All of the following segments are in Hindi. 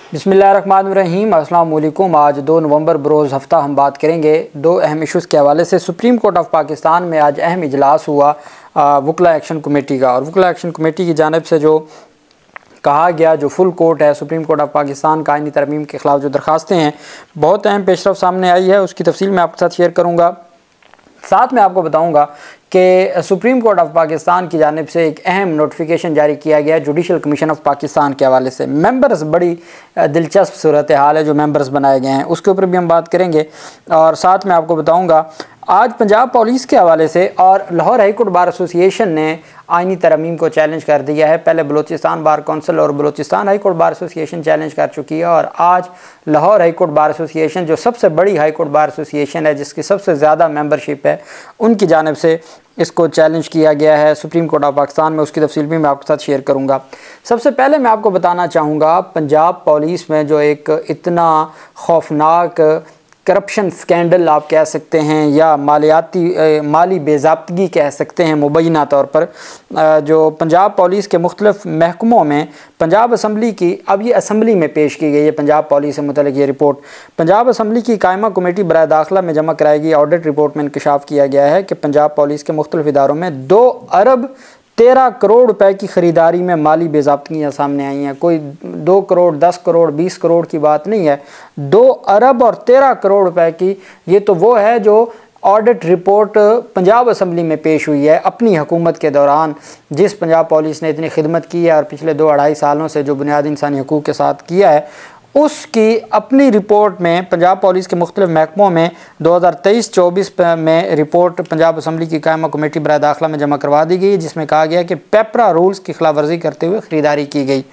बिस्मिल्लाहिर्रहमानिर्रहीम। अस्सलाम वालेकुम। आज 2 नवंबर बरोज़ हफ्ता हम बात करेंगे दो अहम इशूज़ के हवाले से। सुप्रीम कोर्ट ऑफ पाकिस्तान में आज अहम इजलास हुआ वकला एक्शन कमेटी का, और वकला एक्शन कमेटी की जानिब से जो कहा गया, जो फुल कोर्ट है सुप्रीम कोर्ट ऑफ पाकिस्तान का आईनी तरमीम के ख़िलाफ़ जो दरखास्तें हैं, बहुत अहम पेशरफ सामने आई है। उसकी तफसील मैं आपके साथ शेयर करूँगा। साथ में आपको बताऊंगा कि सुप्रीम कोर्ट ऑफ पाकिस्तान की जानिब से एक अहम नोटिफिकेशन जारी किया गया है जुडिशल कमीशन ऑफ पाकिस्तान के हवाले से। मेंबर्स, बड़ी दिलचस्प सूरत हाल है जो मेंबर्स बनाए गए हैं, उसके ऊपर भी हम बात करेंगे। और साथ में आपको बताऊंगा आज पंजाब पुलिस के हवाले से और Lahore high court bar association ने आईनी तरमीम को चैलेंज कर दिया है। पहले बलूचिस्तान बार कौंसिल और Balochistan high court bar association challenge कर चुकी है, और आज Lahore high court bar association, जो सबसे बड़ी हाई कोर्ट बार एसोसिएशन है, जिसकी सबसे ज़्यादा मेंबरशिप है, उनकी जानिब से इसको चैलेंज किया गया है सुप्रीम कोर्ट ऑफ पाकिस्तान में। उसकी तफसील भी मैं आपके साथ शेयर करूँगा। सबसे पहले मैं आपको बताना चाहूँगा पंजाब पुलिस में जो एक इतना खौफनाक करप्शन स्कैंडल आप कह सकते हैं या माली बेज़ाब्तगी कह सकते हैं मुबैना तौर पर, जो पंजाब पुलिस के मुख्तलिफ महकमों में पंजाब असम्बली की, अब ये असम्बली में पेश की गई है पंजाब पुलिस से मुतल्लिक़ ये रिपोर्ट पंजाब असम्बली की कायमा कमेटी बराए दाखिला में जमा कराएगी। ऑडिट रिपोर्ट में इंकशाफ किया गया है कि पंजाब पुलिस के मुख्तलिफ इदारों में 2 अरब 13 करोड़ रुपए की ख़रीदारी में माली बेज़ाब्तियाँ सामने आई हैं। कोई 2 करोड़ 10 करोड़ 20 करोड़ की बात नहीं है, 2 अरब और 13 करोड़ रुपए की। ये तो वो है जो ऑडिट रिपोर्ट पंजाब असम्बली में पेश हुई है अपनी हुकूमत के दौरान, जिस पंजाब पुलिस ने इतनी खिदमत की है और पिछले 2-2.5 सालों से जो बुनियादी इंसानी हकूक़ के साथ किया है, उसकी अपनी रिपोर्ट में पंजाब पुलिस के मुख्तलिफ महकमों में 2023-24 में रिपोर्ट पंजाब असम्बली की कायमा कमेटी बराए दाखिला में जमा करवा दी गई, जिसमें कहा गया कि पेपरा रूल्स की खिलाफ वर्जी करते हुए ख़रीदारी की गई।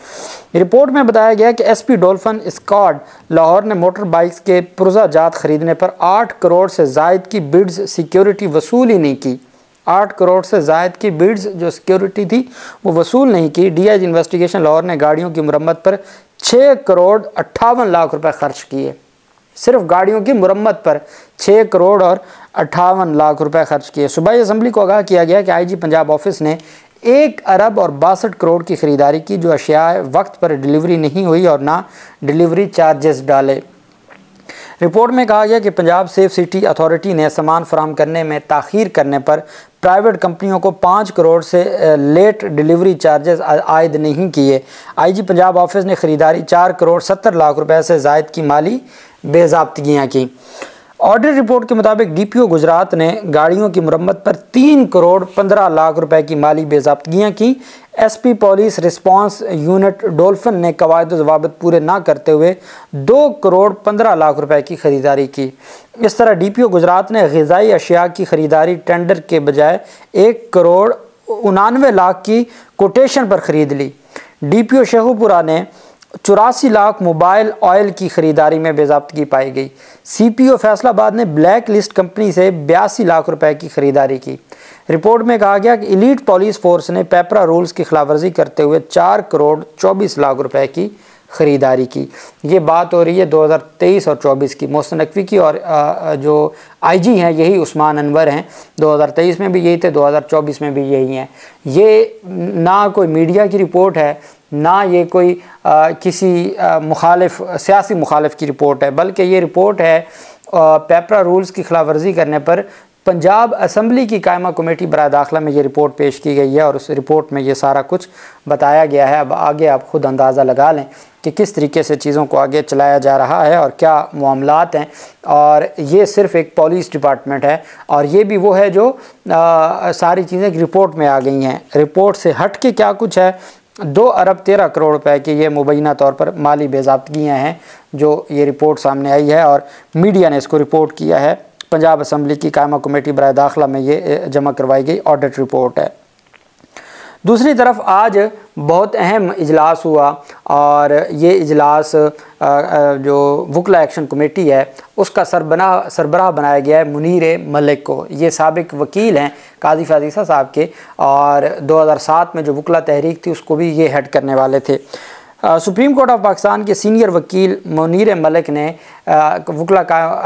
रिपोर्ट में बताया गया कि SP डॉल्फिन स्क्वाड लाहौर ने मोटर बाइक्स के पुर्जा जात खरीदने पर 8 करोड़ से ज़ायद की बिड्स सिक्योरिटी वसूल ही नहीं की। 8 करोड़ से ज़ायद की बिड्स जो सिक्योरिटी थी वो वसूल नहीं की। DIG इन्वेस्टिगेशन लाहौर ने गाड़ियों की मुरम्मत पर 6 करोड़ 58 लाख रुपए खर्च किए। सिर्फ गाड़ियों की मुरम्मत पर 6 करोड़ और 58 लाख रुपए खर्च किए। सूबाई असम्बली को आगाह किया गया कि IG पंजाब ऑफिस ने 1 अरब और 62 करोड़ की ख़रीदारी की, जो अशिया वक्त पर डिलीवरी नहीं हुई और ना डिलीवरी चार्जेस डाले। रिपोर्ट में कहा गया कि पंजाब सेफ सिटी अथॉरिटी ने सामान फराहम करने में ताख़ीर करने पर प्राइवेट कंपनियों को 5 करोड़ से लेट डिलीवरी चार्जेस आयद नहीं किए। IG पंजाब ऑफिस ने ख़रीदारी 4 करोड़ 70 लाख रुपए से ज़ायद की माली बेज़ाब्तियाँ की। ऑडिट रिपोर्ट के मुताबिक DPO गुजरात ने गाड़ियों की मुरम्मत पर 3 करोड़ 15 लाख रुपए की माली बेज़ाब्तियाँ की। SP police response unit dolphin ने कवायद व ज़वाबित पूरे ना करते हुए 2 करोड़ 15 लाख रुपए की ख़रीदारी की। इस तरह DPO गुजरात ने ग़िज़ाई अशिया की ख़रीदारी टेंडर के बजाय 1 करोड़ 99 लाख की कोटेशन पर ख़रीद ली। DPO शेखुपुरा ने 84 लाख मोबाइल ऑयल की ख़रीदारी में बेज़ाब्तगी पाई गई। CPO फैसलाबाद ने ब्लैक लिस्ट कंपनी से 82 लाख रुपए की ख़रीदारी की। रिपोर्ट में कहा गया कि एलीट पुलिस फोर्स ने पेपरा रूल्स की खिलाफवर्जी करते हुए 4 करोड़ 24 लाख रुपए की ख़रीदारी की। ये बात हो रही है 2023 और 24 की। मोहसिन नकवी की, और जो IG हैं यही उस्मान अनवर हैं। 2023 में भी यही थे, 2024 में भी यही हैं। ये ना कोई मीडिया की रिपोर्ट है, ना ये कोई किसी सियासी मुखालिफ की रिपोर्ट है, बल्कि ये रिपोर्ट है पेपरा रूल्स की खिलाफ वर्जी करने पर पंजाब असम्बली की कायमा कमेटी बराए दाखिला में ये रिपोर्ट पेश की गई है, और उस रिपोर्ट में ये सारा कुछ बताया गया है। अब आगे आप खुद अंदाज़ा लगा लें कि किस तरीके से चीज़ों को आगे चलाया जा रहा है और क्या मामलात हैं। और ये सिर्फ़ एक पुलिस डिपार्टमेंट है, और ये भी वो है जो सारी चीज़ें रिपोर्ट में आ गई हैं। रिपोर्ट से हट के क्या कुछ है, 2 अरब 13 करोड़ रुपए की ये मुबैना तौर पर माली बेज़ाब्तियाँ हैं जो ये रिपोर्ट सामने आई है, और मीडिया ने इसको रिपोर्ट किया है। पंजाब असम्बली की कायमा कमेटी बराए दाखिला में ये जमा करवाई गई ऑडिट रिपोर्ट है। दूसरी तरफ आज बहुत अहम इजलास हुआ, और ये इजलास जो वकला एक्शन कमेटी है उसका सरबराह बनाया गया है मुनीर मलिक को। ये साबिक वकील हैं काजी फाजीसा साहब के, और 2007 में जो वकला तहरीक थी उसको भी ये हेड करने वाले थे। सुप्रीम कोर्ट ऑफ पाकिस्तान के सीनियर वकील मुनीर मलिक ने वकला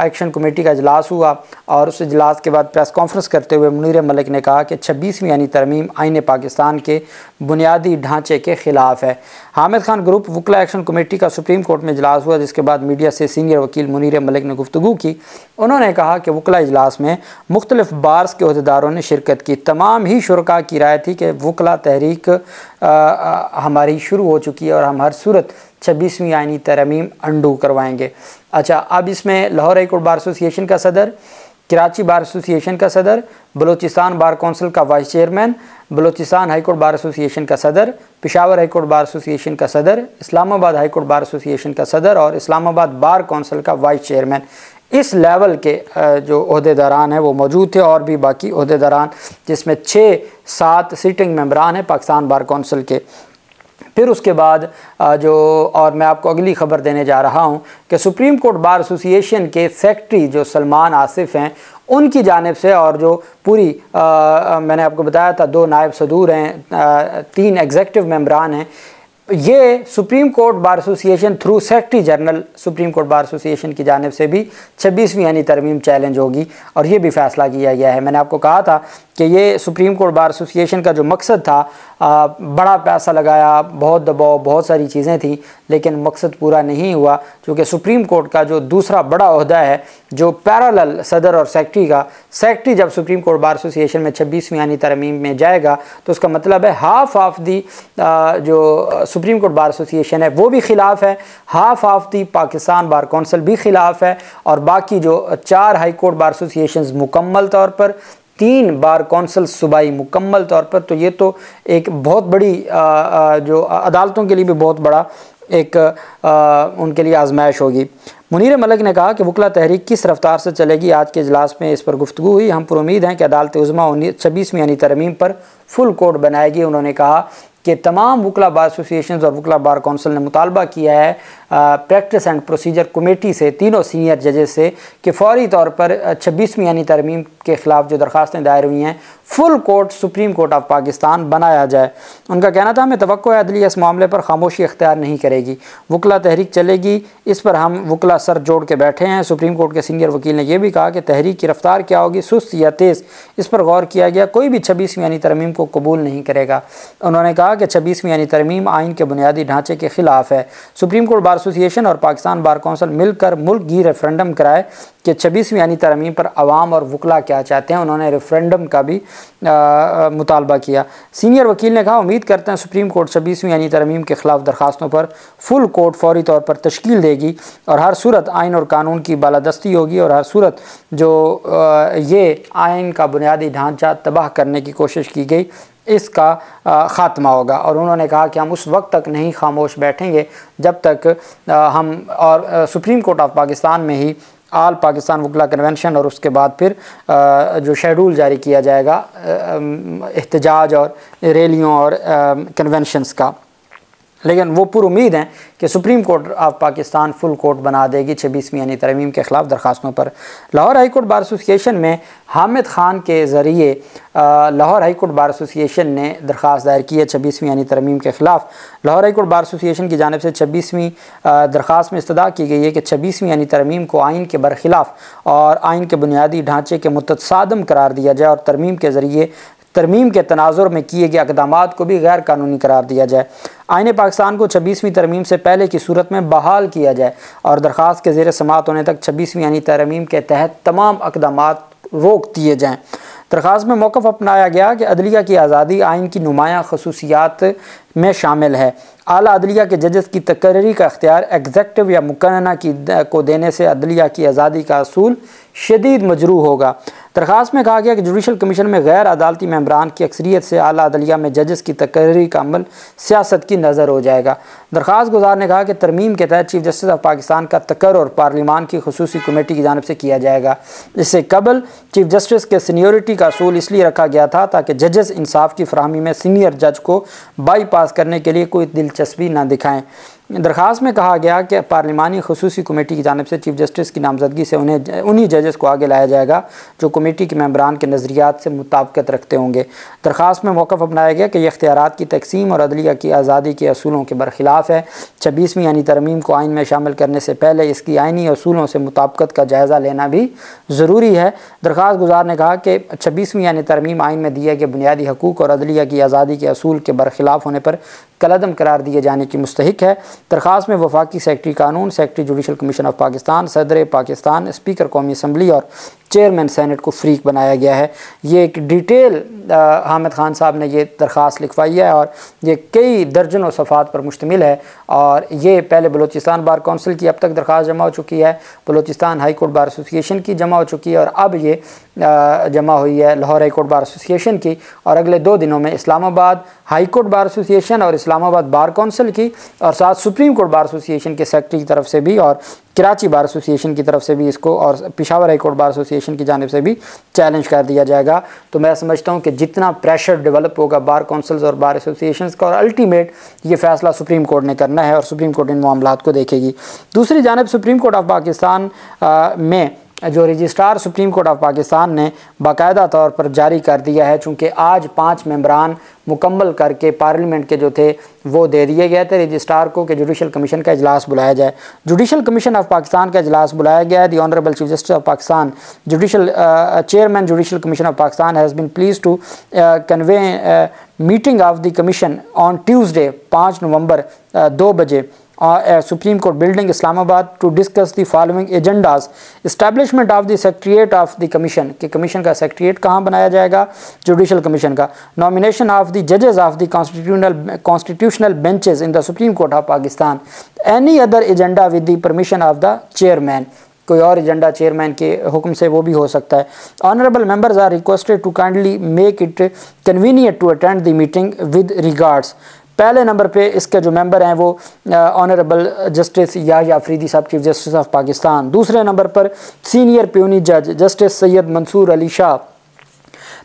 एक्शन कमेटी का इजलास हुआ और उस इजलास के बाद प्रेस कॉन्फ्रेंस करते हुए मुनीर मलिक ने कहा कि 26वीं यानी तरमीम आईन पाकिस्तान के बुनियादी ढांचे के ख़िलाफ़ है। हामिद खान ग्रुप वकला एक्शन कमेटी का सुप्रीम कोर्ट में इजलास हुआ, जिसके बाद मीडिया से सीनियर वकील मुनीर मलिक ने गुफ्तगू की। उन्होंने कहा कि वकला इजलास में मुख्तलिफ बार्स के अहदेदारों ने शिरकत की। तमाम ही शुरका की राय थी कि वकला तहरीक हमारी शुरू हो चुकी है और हम हर सूरत 26वीं आईनी तरमीम अंडू करवाएंगे। अच्छा, अब इसमें Lahore high court bar association का सदर, कराची बार एसोसिएशन का सदर, बलूचिस्तान बार कौंसिल का vice chairman, Balochistan high court bar association का सदर, Peshawar high court bar association का सदर, Islamabad high court bar association का सदर और इस्लामाबाद बार कौंसिल का वाइस चेयरमैन, इस लेवल के जो अहदेदारान हैं वो मौजूद थे। और भी बाकी अहदेदारान जिसमें 6-7 सिटिंग मेंबरान हैं पाकिस्तान बार कौंसिल के। फिर उसके बाद और मैं आपको अगली ख़बर देने जा रहा हूँ कि सुप्रीम कोर्ट बार एसोसिएशन के सेक्रेटरी जो सलमान आसिफ हैं, उनकी जानिब से और जो पूरी मैंने आपको बताया था 2 नायब सदूर हैं, 3 एग्जेक्टिव मेंबरान हैं, ये supreme court bar association through secretary general supreme court bar association की जानिब से भी 26वीं यानी तरमीम चैलेंज होगी और ये भी फ़ैसला किया गया है। मैंने आपको कहा था कि ये सुप्रीम कोर्ट बार एसोसिएशन का जो मकसद था, बड़ा पैसा लगाया, बहुत दबाव, बहुत सारी चीज़ें थी, लेकिन मकसद पूरा नहीं हुआ, क्योंकि सुप्रीम कोर्ट का जो दूसरा बड़ा ओहदा है जो पैरेलल सदर और सेक्रेटरी का, सेक्रेटरी जब सुप्रीम कोर्ट बार एसोसिएशन में 26वीं यानी तरमीम में जाएगा तो उसका मतलब है हाफ ऑफ दी जो सुप्रीम कोर्ट बार एसोसिएशन है वो भी ख़िलाफ़ है, half of the Pakistan bar council भी ख़िलाफ़ है और बाकी जो 4 हाई कोर्ट बार एसोसिएशन मुकम्मल तौर पर, 3 बार कौंसिल सूबाई मुकम्मल तौर पर। तो ये तो एक बहुत बड़ी जो अदालतों के लिए भी बहुत बड़ा एक उनके लिए आजमाइश होगी। मुनीर मलिक ने कहा कि वकला तहरीक किस रफ्तार से चलेगी, आज के इजलास में इस पर गुफ्तगू हुई। हम पर उम्मीद हैं कि अदालत उज़्मा 26वीं यानी तरमीम पर फुल कोर्ट बनाएगी। उन्होंने कहा कि तमाम वकला बार एसोसिएशन और वकला बार कौंसिल ने मुतालबा किया है प्रैक्टिस एंड प्रोसीजर कमेटी से, तीनों सीनियर जजेस से, कि फौरी तौर पर 26वीं यानी तरमीम के ख़िलाफ़ जो दरख्वास्तें दायर हुई हैं full court supreme court of Pakistan बनाया जाए। उनका कहना था, हमें तवक्को है अदलिया इस मामले पर खामोशी इख्तियार नहीं करेगी, वकला तहरीक चलेगी, इस पर हम वकला सर जोड़ के बैठे हैं। सुप्रीम कोर्ट के सीनियर वकील ने यह भी कहा कि तहरीक की रफ्तार क्या होगी, सुस्त या तेज़, इस पर गौर किया गया, कोई भी 26वीं यानी तरमीम को कबूल नहीं करेगा। उन्होंने कहा कि 26वीं यानी तरमीम आइन के बुनियादी ढांचे के ख़िलाफ़ है। सुप्रीम कोर्ट बार एसोसिएशन और पाकिस्तान बार कौंसिल मिलकर मुल्क की रेफरेंडम कराए कि 26वीं यानी तरमीम पर अवाम और वकला क्या चाहते हैं। उन्होंने रेफरेंडम का भी मुतालबा किया। सीनियर वकील ने कहा, उम्मीद करते हैं सुप्रीम कोर्ट 26वीं यानी तरमीम के ख़िलाफ़ दरख्वास्तों पर फुल कोर्ट फौरी तौर पर तश्कील देगी और हर सूरत आइन और कानून की बालादस्ती होगी और हर सूरत जो ये आइन का बुनियादी ढांचा तबाह करने की कोशिश की गई इसका ख़ात्मा होगा। और उन्होंने कहा कि हम उस वक्त तक नहीं खामोश बैठेंगे जब तक हम और सुप्रीम कोर्ट ऑफ पाकिस्तान में ही आल पाकिस्तान वकला कन्वेंशन और उसके बाद फिर जो शेड्यूल जारी किया जाएगा एहतजाज और रैलियों और कन्वेंशंस का। लेकिन वो पुर उम्मीद हैं कि supreme court of Pakistan full court बना देगी 26वीं यानी तरमीम के ख़िलाफ़ दरख्वास्तों पर। Lahore high court bar association में हामिद खान के ज़रिए Lahore high court bar association ने दरख्वास्त दायर की है 26वीं यानी तरमीम के ख़िलाफ़। Lahore high court bar association की जानिब से 26वीं दरख्वास्त में इस्तदा की गई है कि 26वीं यानी तरमीम को आइन के बरखिलाफ़ और आइन के बुनियादी ढांचे के मुतसादम करार दिया जाए और तरमीम के ज़रिए तरमीम के तनाजुर में किए गए इक़दामात को भी गैर कानूनी करार दिया जाए। आइन पाकिस्तान को 26वीं तरमीम से पहले की सूरत में बहाल किया जाए और दरख्वास्त के ज़ेर समाअत होने तक 26वीं यानी तरमीम के तहत तमाम इक़दामात रोक दिए जाएँ। दरख्वास्त में मौक़िफ़ अपनाया गया कि अदलिया की आज़ादी आइन की नुमायाँ खसूसियात में शामिल है। आला अदलिया के जजेस की तकर्री का अख्तियार एग्जेक्टिव या मुकन्ना को देने से अदलिया की आज़ादी का असूल शदीद मजरूह होगा। दरख्वास्त में कहा गया कि जुडिशल कमीशन में गैर अदालती मेंबरान की अक्सरियत से आला अदलिया में जजेस की तकर्री का अमल सियासत की नज़र हो जाएगा। दरख्वास्त गुजार ने कहा कि तरमीम के तहत चीफ जस्टिस ऑफ पाकिस्तान का तकर्रुर पार्लिमान की खुसूसी कमेटी की जानिब से किया जाएगा। इससे कबल चीफ जस्टिस के सीनियोरिटी का असूल इसलिए रखा गया था ताकि जजेस इंसाफ की फराहमी में सीनियर जज को बाईपास करने के लिए कोई दिलचस्पी न दिखाएँ। दरख्वास्त में कहा गया कि पार्लिमानी खसूसी कमेटी की जानिब से चीफ जस्टिस की नामजदगी से उन्हीं जजेस को आगे लाया जाएगा जो कमेटी के मेंबरान के नज़रियात से मुताबिकत रखते होंगे। दरख्वास्त में मौक़िफ़ अपनाया गया कि यह इख्तियारात की तकसीम और अदलिया की आज़ादी के असूलों के बरखिलाफ़ है। 26वीं यानी तरमीम को आइन में शामिल करने से पहले इसकी आइनी असूलों से मुताबिकत का जायज़ा लेना भी ज़रूरी है। दरख्वास्त गुजार ने कहा कि 26वीं यानी तरमीम आइन में दिए गए बुनियादी हकूक़ और अदलिया की आज़ादी के असूल के बरखिलाफ़ होने पर कलअदम करार दिए जाने की मुस्तहिक है। दरख्वास्त में वफाकी सेक्रेटरी कानून, secretary judicial commission of Pakistan, सदर पाकिस्तान, स्पीकर कौमी असम्बली और चेयरमैन सेनेट को फ्रीक बनाया गया है। ये एक डिटेल हामिद खान साहब ने ये दरख्वास्त लिखवाई है और ये कई दर्जनों सफ़ात पर मुश्तमिल है। और ये पहले बलूचिस्तान बार कौंसिल की अब तक दरख्वास्त जमा हो चुकी है, Balochistan high court bar association की जमा हो चुकी है और अब ये जमा हुई है Lahore high court bar association की। और अगले 2 दिनों में Islamabad high court bar association और इस्लामाबाद बार कौंसिल की और साथ सुप्रीम कोर्ट बार एसोसिएशन के सेक्रेटरी की तरफ से भी और कराची बार एसोसिएशन की तरफ से भी इसको और Peshawar high court bar association की जानिब से भी चैलेंज कर दिया जाएगा। तो मैं समझता हूँ कि जितना प्रेशर डेवलप होगा बार कौंसिल्स और बार एसोसिएशंस का और अल्टीमेट ये फ़ैसला सुप्रीम कोर्ट ने करना है और सुप्रीम कोर्ट इन मामलात को देखेगी। दूसरी जानिब सुप्रीम कोर्ट ऑफ पाकिस्तान में जो registrar supreme court of Pakistan ने बाकायदा तौर पर जारी कर दिया है, चूँकि आज 5 मेंबरान मुकम्मल करके पार्लियामेंट के जो थे वो दे दिए गए थे रजिस्ट्रार को कि जुडिशल कमीशन का इजलास बुलाया जाए। जुडिशल कमीशन ऑफ पाकिस्तान का इजलास बुलाया गया है। The honourable chief justice of Pakistan chairman judicial commission of Pakistan has been please to convene meeting of the commission on Tuesday 5 November 2 बजे Supreme Court building Islamabad to discuss the following agendas: establishment of the secretariat of the commission कि कमीशन का सेक्रेटरीट कहाँ बनाया जाएगा, जुडिशल कमीशन का, nomination of the judges of the constitutional benches in the Supreme Court of Pakistan, any other agenda with the permission of the chairman, कोई और एजेंडा चेयरमैन के हुक्म से वो भी हो सकता है। Honourable members are requested to kindly make it convenient to attend the meeting with regards. पहले नंबर पे इसके जो मेंबर हैं वो ऑनरेबल जस्टिस याह्या अफरीदी साहब चीफ जस्टिस ऑफ पाकिस्तान। दूसरे नंबर पर सीनियर प्यूनी जज जस्टिस सैयद मंसूर अली शाह।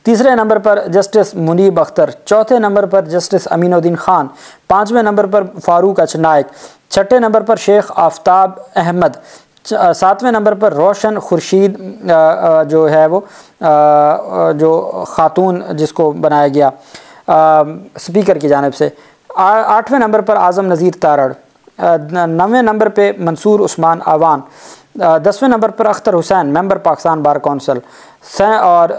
तीसरे नंबर पर जस्टिस मुनीब अख्तर। चौथे नंबर पर जस्टिस अमीनुद्दीन खान। 5वें नंबर पर फारूक अचनायक। 6ठे नंबर पर शेख आफ्ताब अहमद। 7वें नंबर पर रोशन खुर्शीद जो है वो जो खातून जिसको बनाया गया स्पीकर की जानिब से। 8वें नंबर पर आज़म नज़ीर तारड़। 9वें नंबर पे मंसूर उस्मान आवान। 10वें नंबर पर Akhtar Hussain member Pakistan bar council और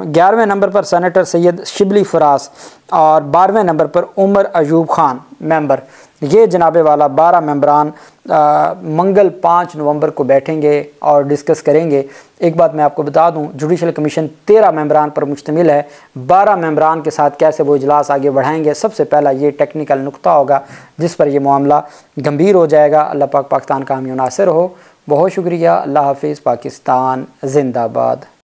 11वें नंबर पर सेनेटर सैयद शिबली फरास और 12वें नंबर पर उमर अयूब खान मेंबर। ये जनाबे वाला 12 मेंबरान मंगल 5 नवंबर को बैठेंगे और डिस्कस करेंगे। एक बात मैं आपको बता दूं, जुडिशल कमीशन 13 मेंबरान पर मुश्तमिल है। 12 मेंबरान के साथ कैसे वो इजलास आगे बढ़ाएंगे, सबसे पहला ये टेक्निकल नुक्ता होगा जिस पर यह मामला गंभीर हो जाएगा। अल्लाह पाक पाकिस्तान का हामी नासिर हो। बहुत शुक्रिया। अल्लाह हाफिज़। पाकिस्तान जिंदाबाद।